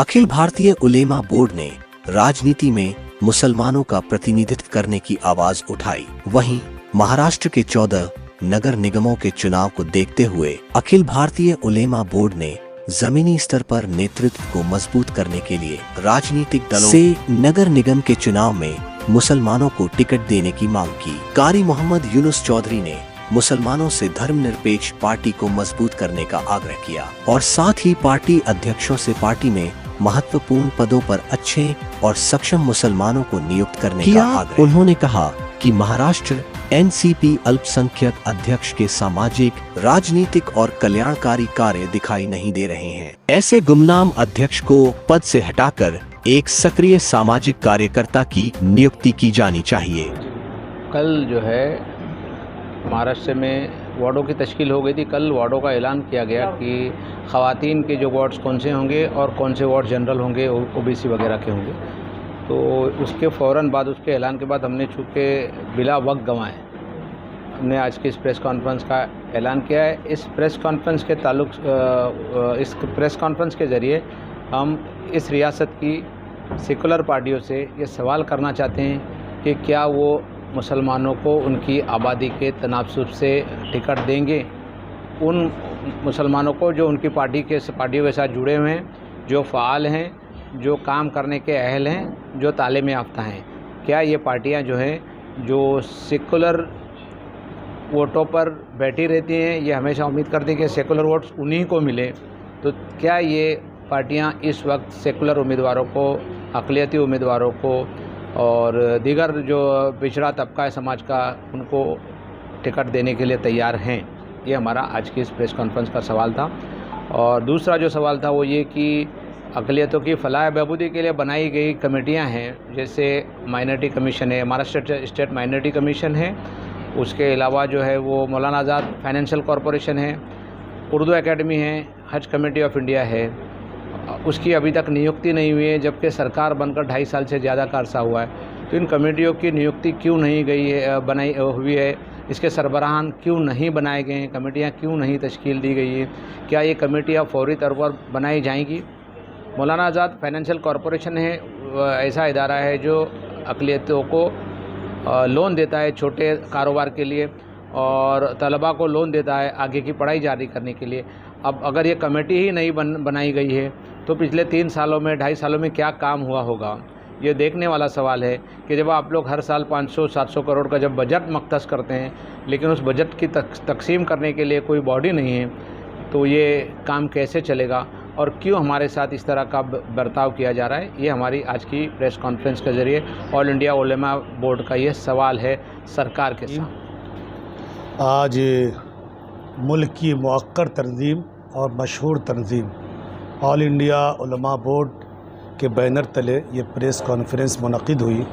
अखिल भारतीय उलेमा board ने राजनीति में मुसलमानों का प्रतिनिधित्व करने की आवाज उठाई। वहीं महाराष्ट्र के 14 नगर निगमों के चुनाव को देखते हुए अखिल भारतीय उलेमा बोर्ड ने जमीनी स्तर पर नेतृत्व को मजबूत करने के लिए राजनीतिक दलों से नगर निगम के चुनाव में मुसलमानों को टिकट देने की मांग की। कारी मोहम्मद यूनुस चौधरी ने मुसलमानों से धर्मनिरपेक्ष पार्टी को मजबूत करने का आग्रह किया और साथ ही पार्टी अध्यक्षों से पार्टी में महत्वपूर्ण पदों पर अच्छे और सक्षम मुसलमानों को नियुक्त करने का आग्रह। उन्होंने कहा कि महाराष्ट्र एनसीपी अल्पसंख्यक अध्यक्ष के सामाजिक, राजनीतिक और कल्याणकारी कार्य दिखाई नहीं दे रहे हैं। ऐसे गुमनाम अध्यक्ष को पद से हटाकर एक सक्रिय सामाजिक कार्यकर्ता की नियुक्ति की जानी चाहिए। कल जो है महाराष्ट्र में वार्डों की तश्कील हो गई थी। कल वार्डों का ऐलान किया गया कि ख़वातीन के जो वार्ड्स कौन से होंगे और कौन से वार्ड जनरल होंगे, ओबीसी वगैरह के होंगे। तो उसके फ़ौरन बाद, उसके ऐलान के बाद हमने चूँकि बिला वक्त गंवाए हमने आज की इस प्रेस कॉन्फ्रेंस का ऐलान किया है। इस प्रेस कॉन्फ्रेंस के ज़रिए हम इस रियासत की सेकुलर पार्टियों से ये सवाल करना चाहते हैं कि क्या वो मुसलमानों को उनकी आबादी के तनासुब से टिकट देंगे। उन मुसलमानों को जो उनकी पार्टियों के साथ जुड़े हुए हैं, जो फ़ाल हैं, जो काम करने के अहल हैं, जो तालीम याफ्ता हैं, क्या ये पार्टियां जो हैं जो सेकुलर वोटों पर बैठी रहती हैं, ये हमेशा उम्मीद करती हैं कि सेकुलर वोट्स उन्हीं को मिले। तो क्या ये पार्टियां इस वक्त सेकुलर उम्मीदवारों को, अक़लियती उम्मीदवारों को और दीगर जो पिछड़ा तबका है समाज का, उनको टिकट देने के लिए तैयार हैं? ये हमारा आज की इस प्रेस कॉन्फ्रेंस का सवाल था। और दूसरा जो सवाल था वो ये कि अक़लियतों की फलाह बहबूदी के लिए बनाई गई कमेटियां हैं, जैसे माइनॉरिटी कमीशन है, महाराष्ट्र स्टेट माइनॉरिटी कमीशन है, उसके अलावा जो है वो मौलाना आज़ाद फाइनेंशियल कॉरपोरेशन है, उर्दू एकेडमी है, हज कमेटी ऑफ इंडिया है, उसकी अभी तक नियुक्ति नहीं हुई है, जबकि सरकार बनकर 2.5 साल से ज़्यादा का अरसा हुआ है। तो इन कमेटियों की नियुक्ति क्यों नहीं बनाई हुई है? इसके सरबराहान क्यों नहीं बनाए गए हैं? कमेटियां क्यों नहीं तश्कील दी गई है? क्या ये कमेटियां फौरी तौर पर बनाई जाएंगी? मौलाना आज़ाद फाइनेंशियल कॉरपोरेशन है, ऐसा इदारा है जो अक़लियतों को लोन देता है छोटे कारोबार के लिए और तलबा को लोन देता है आगे की पढ़ाई जारी करने के लिए। अब अगर ये कमेटी ही नहीं बनाई गई है तो पिछले 3 सालों में, 2.5 सालों में क्या काम हुआ होगा? ये देखने वाला सवाल है कि जब आप लोग हर साल 500-700 करोड़ का जब बजट मख्तस करते हैं, लेकिन उस बजट की तकसीम करने के लिए कोई बॉडी नहीं है, तो ये काम कैसे चलेगा और क्यों हमारे साथ इस तरह का बर्ताव किया जा रहा है? ये हमारी आज की प्रेस कॉन्फ्रेंस के ज़रिए ऑल इंडिया उलेमा बोर्ड का ये सवाल है सरकार के साथ। आज मुल्क की मुअक्कर तंजीम और मशहूर तंजीम ऑल इंडिया उलमा बोर्ड के बैनर तले ये प्रेस कॉन्फ्रेंस मुनक़िद हुई,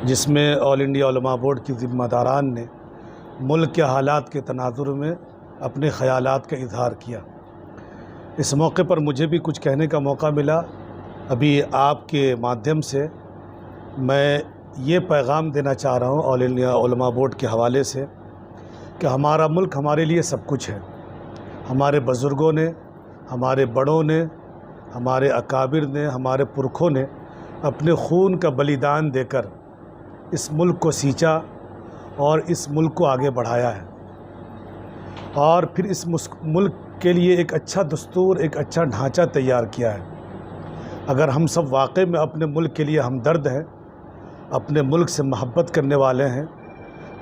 जिसमें ऑल इंडिया उलमा बोर्ड की ज़िम्मेदारान ने मुल्क के हालात के तनाज़ुर में अपने ख़यालात का इज़हार किया। इस मौके पर मुझे भी कुछ कहने का मौका मिला। अभी आपके माध्यम से मैं ये पैगाम देना चाह रहा हूँ ऑल इंडिया उलमा बोर्ड के हवाले से कि हमारा मुल्क हमारे लिए सब कुछ है। हमारे बुज़ुर्गों ने, हमारे बड़ों ने, हमारे अकाबिर ने, हमारे पुरखों ने अपने खून का बलिदान देकर इस मुल्क को सींचा और इस मुल्क को आगे बढ़ाया है और फिर इस मुल्क के लिए एक अच्छा दस्तूर, एक अच्छा ढांचा तैयार किया है। अगर हम सब वाकई में अपने मुल्क के लिए हमदर्द हैं, अपने मुल्क से मोहब्बत करने वाले हैं,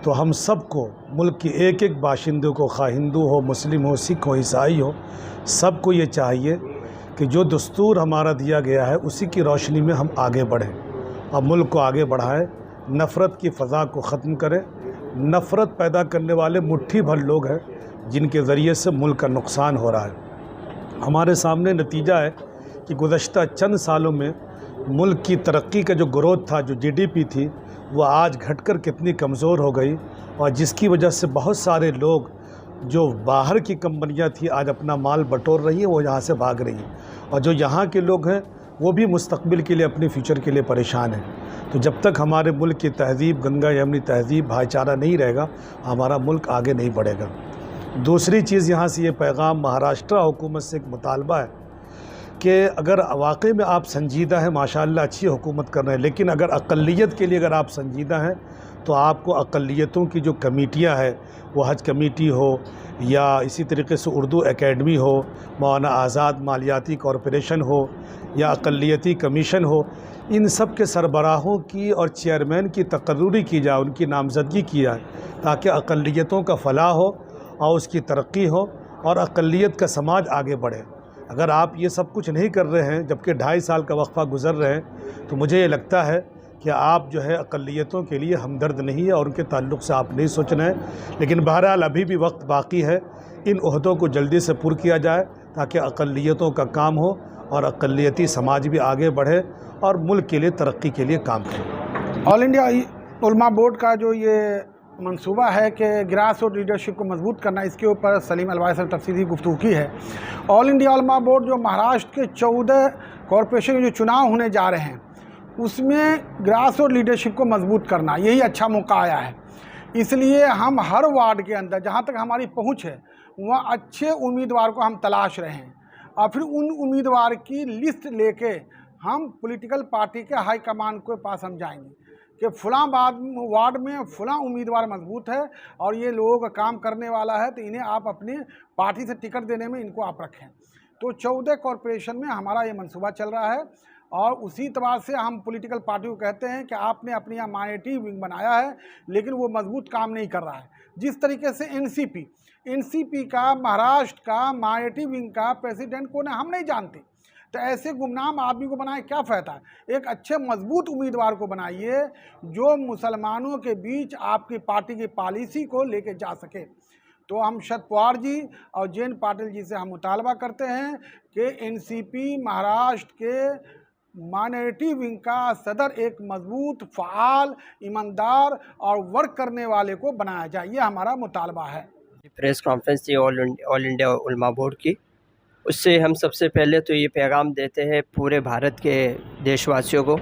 तो हम सबको, मुल्क की एक एक बाशिंदे को, खा हिंदू हो, मुस्लिम हो, सिख हो, ईसाई हो, सबको ये चाहिए कि जो दस्तूर हमारा दिया गया है उसी की रोशनी में हम आगे बढ़ें और मुल्क को आगे बढ़ाएं। नफ़रत की फ़ज़ा को ख़त्म करें। नफ़रत पैदा करने वाले मुट्ठी भर लोग हैं जिनके ज़रिए से मुल्क का नुकसान हो रहा है। हमारे सामने नतीजा है कि गुज़श्ता चंद सालों में मुल्क की तरक्की का जो ग्रोथ था, जो जीडीपी थी, वो आज घटकर कितनी कमज़ोर हो गई और जिसकी वजह से बहुत सारे लोग जो बाहर की कंपनियां थी आज अपना माल बटोर रही हैं, वो यहाँ से भाग रही हैं और जो यहाँ के लोग हैं वो भी मुस्तकबिल के लिए, अपने फ्यूचर के लिए परेशान हैं। तो जब तक हमारे मुल्क की तहज़ीब, गंगा यमुनी तहज़ीब, भाईचारा नहीं रहेगा, हमारा मुल्क आगे नहीं बढ़ेगा। दूसरी चीज़, यहाँ से ये पैगाम महाराष्ट्र हुकूमत से एक मुतालबा है कि अगर वाकई में आप संजीदा हैं, माशाअल्लाह अच्छी हुकूमत कर रहे हैं, लेकिन अगर अक़लियत के लिए अगर आप संजीदा हैं तो आपको अक़लियतों की जो कमेटियां हैं, वो हज कमेटी हो या इसी तरीके से उर्दू एकेडमी हो, मौलाना आज़ाद मालियाती कॉरपोरेशन हो या अक़लियती कमीशन हो, इन सब के सरबराहों की और चेयरमैन की तकर्री की जाए, उनकी नामज़दगी की जाए, ताकि अक़लियतों का फ़लाह हो और उसकी तरक्की हो और अक़लियत का समाज आगे बढ़े। अगर आप ये सब कुछ नहीं कर रहे हैं, जबकि 2.5 साल का वक्फ़ा गुज़र रहे हैं, तो मुझे ये लगता है कि आप जो है अक़लियतों के लिए हमदर्द नहीं है और उनके ताल्लुक़ से आप नहीं सोचना है। लेकिन बहरहाल अभी भी वक्त बाकी है, इन ओहदों को जल्दी से पूरा किया जाए ताकि अक़लियतों का काम हो और अक़लियती समाज भी आगे बढ़े और मुल्क के लिए तरक्की के लिए काम करे। ऑल इंडिया उलमा बोर्ड का जो ये मंसूबा है कि ग्रास रूट लीडरशिप को मजबूत करना, इसके ऊपर सलीम अलवाई से तफसीली गुफ्तगू की है। ऑल इंडिया उलमा बोर्ड जो महाराष्ट्र के 14 कॉरपोरेशन के जो चुनाव होने जा रहे हैं, उसमें ग्रास रूट लीडरशिप को मजबूत करना, यही अच्छा मौका आया है। इसलिए हम हर वार्ड के अंदर जहाँ तक हमारी पहुँच है, वहाँ अच्छे उम्मीदवार को हम तलाश रहे हैं और फिर उन उम्मीदवार की लिस्ट लेके हम पॉलिटिकल पार्टी के हाई कमान के पास हम जाएंगे कि फ़लाँ वार्ड में फ़लाँ उम्मीदवार मजबूत है और ये लोगों का काम करने वाला है, तो इन्हें आप अपने पार्टी से टिकट देने में इनको आप रखें। तो 14 कॉरपोरेशन में हमारा ये मंसूबा चल रहा है और उसी एतबार से हम पॉलिटिकल पार्टी को कहते हैं कि आपने अपनी यहाँ माइनॉरिटी विंग बनाया है, लेकिन वो मजबूत काम नहीं कर रहा है। जिस तरीके से एनसीपी का महाराष्ट्र का माइनॉरिटी विंग का प्रेसिडेंट कौन है हम नहीं जानते, तो ऐसे गुमनाम आदमी को बनाए क्या फ़ायदा है। एक अच्छे मजबूत उम्मीदवार को बनाइए जो मुसलमानों के बीच आपकी पार्टी की पॉलिसी को लेके जा सके। तो हम शरद पवार जी और जयंत पाटिल जी से हम मुतालबा करते हैं कि एनसीपी महाराष्ट्र के माइनॉरिटी विंग का सदर एक मजबूत, फ़ाल, ईमानदार और वर्क करने वाले को बनाया जाए, ये हमारा मुतालबा है। प्रेस कॉन्फ्रेंस थी ऑल इंडिया उलमा बोर्ड की, उससे हम सबसे पहले तो ये पैगाम देते हैं पूरे भारत के देशवासियों को,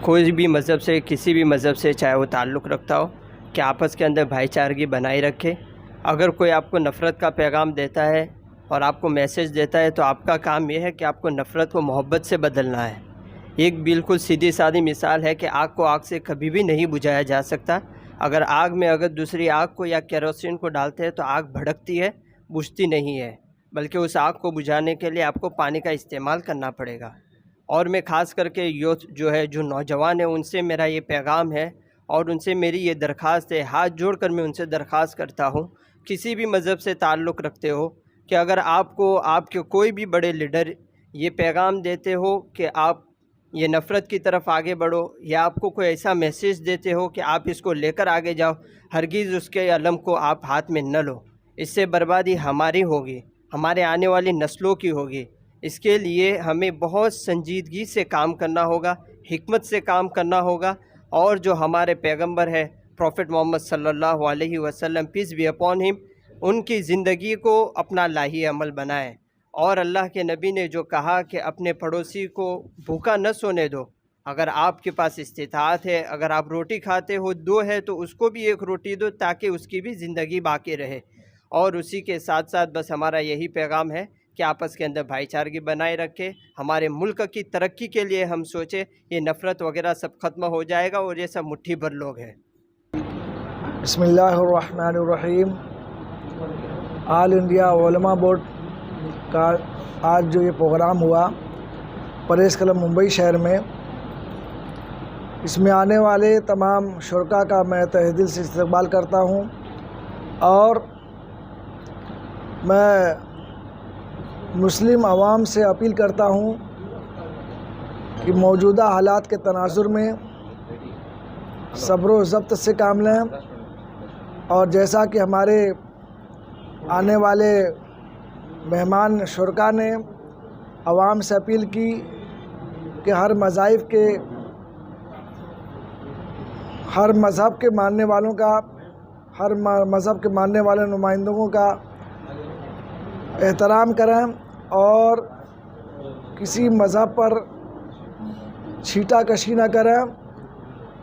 कोई भी मज़हब से, किसी भी मज़हब से चाहे वो ताल्लुक़ रखता हो, कि आपस के अंदर भाईचारगी बनाए रखें। अगर कोई आपको नफ़रत का पैगाम देता है और आपको मैसेज देता है, तो आपका काम ये है कि आपको नफ़रत को मोहब्बत से बदलना है। एक बिल्कुल सीधी सादी मिसाल है कि आग को आग से कभी भी नहीं बुझाया जा सकता। अगर आग में अगर दूसरी आग को या केरोसिन को डालते हैं तो आग भड़कती है, बुझती नहीं है, बल्कि उस आग को बुझाने के लिए आपको पानी का इस्तेमाल करना पड़ेगा। और मैं ख़ास करके यूथ जो है, जो नौजवान है, उनसे मेरा ये पैगाम है और उनसे मेरी ये दरख्वास्त है, हाथ जोड़कर मैं उनसे दरख्वास्त करता हूँ, किसी भी मज़हब से ताल्लुक़ रखते हो, कि अगर आपको आपके कोई भी बड़े लीडर ये पैगाम देते हो कि आप ये नफ़रत की तरफ आगे बढ़ो, या आपको कोई ऐसा मैसेज देते हो कि आप इसको लेकर आगे जाओ, हरगिज़ उसके अलम को आप हाथ में न लो। इससे बर्बादी हमारी होगी, हमारे आने वाली नस्लों की होगी। इसके लिए हमें बहुत संजीदगी से काम करना होगा, हिकमत से काम करना होगा, और जो हमारे पैगंबर है प्रॉफिट मोहम्मद सल्लल्लाहु अलैहि वसल्लम, पीस बी अपॉन हिम, उनकी ज़िंदगी को अपना लाही अमल बनाएं। और अल्लाह के नबी ने जो कहा कि अपने पड़ोसी को भूखा न सोने दो, अगर आपके पास इस्तिताअत है, अगर आप रोटी खाते हो, 2 है तो उसको भी 1 रोटी दो, ताकि उसकी भी ज़िंदगी बाकी रहे। और उसी के साथ साथ बस हमारा यही पैगाम है कि आपस के अंदर भाईचारगी बनाए रखें, हमारे मुल्क की तरक्की के लिए हम सोचें, ये नफ़रत वगैरह सब ख़त्म हो जाएगा और ये सब मुट्ठी भर लोग हैं। बिस्मिल्लाहिर्रहमानिर्रहीम। ऑल इंडिया उलमा बोर्ड का आज जो ये प्रोग्राम हुआ प्रेस क्लब मुंबई शहर में, इसमें आने वाले तमाम शुरका का मैं तहे दिल से इस्तकबाल करता हूँ और मैं मुस्लिम आवाम से अपील करता हूँ कि मौजूदा हालात के तनाजुर में सब्र व ज़ब्त से काम लें, और जैसा कि हमारे आने वाले मेहमान शुरका ने आवाम से अपील की कि हर मज़ाहिब के, हर मज़हब के मानने वालों का, हर मज़हब के मानने वाले नुमाइंदों का एहतराम करें और किसी मज़हब पर छीटा कशी न करें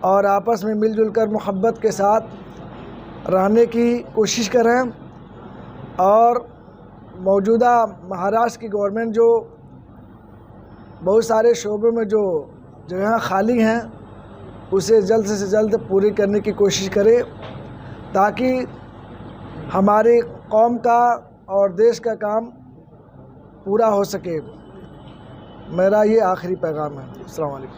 और आपस में मिलजुल कर मोहब्बत के साथ रहने की कोशिश करें। और मौजूदा महाराष्ट्र की गवर्नमेंट जो बहुत सारे शोबों में जो जगह खाली हैं उसे जल्द से जल्द पूरी करने की कोशिश करे, ताकि हमारी कौम का और देश का काम पूरा हो सके। मेरा ये आखिरी पैगाम है। अस्सलाम वालेकुम।